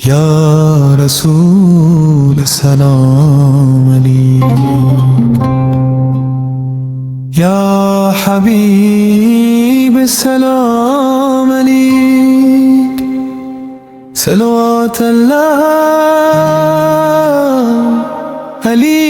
يا رسول سلام عليك، يا حبيب سلام عليك، صلوات الله عليك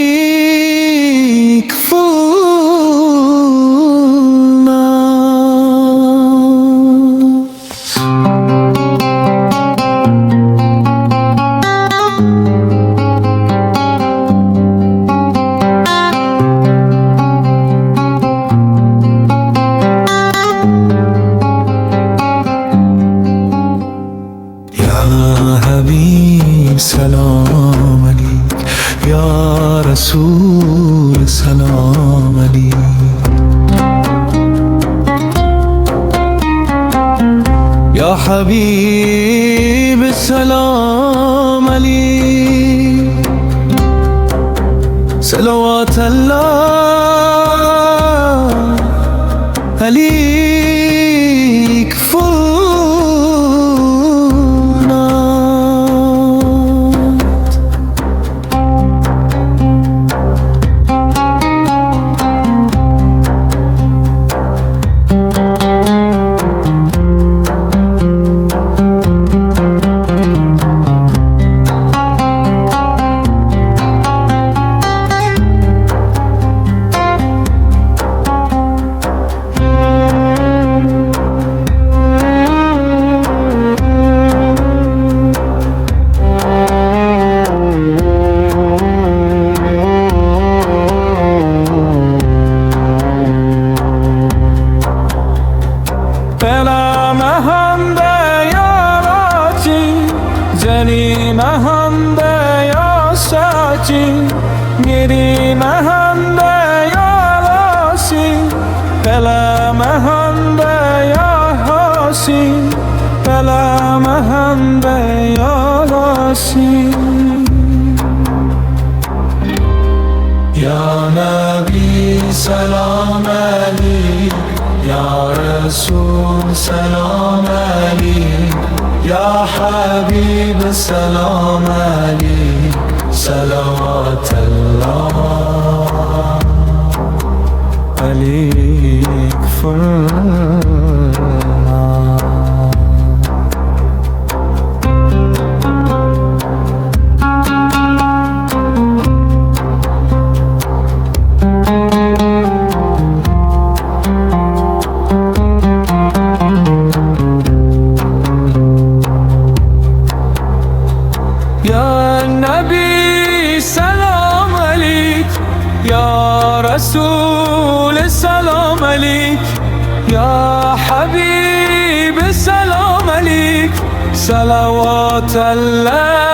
حبيب سلام عليك، يا رسول سلام عليك، يا حبيب سلام عليك، صلوات الله عليك Jani mahande ya sachi, giri mahande ya lasi, pela mahande ya hasi, pela mahande ya lasi. Ya Nabi salam alaik, Ya Rasul salam alaik, يا حبيب السلام عليك، صلوات الله عليك يا نبي سلام عليك، يا رسول سلام عليك، يا حبيب سلام عليك، صلوات الله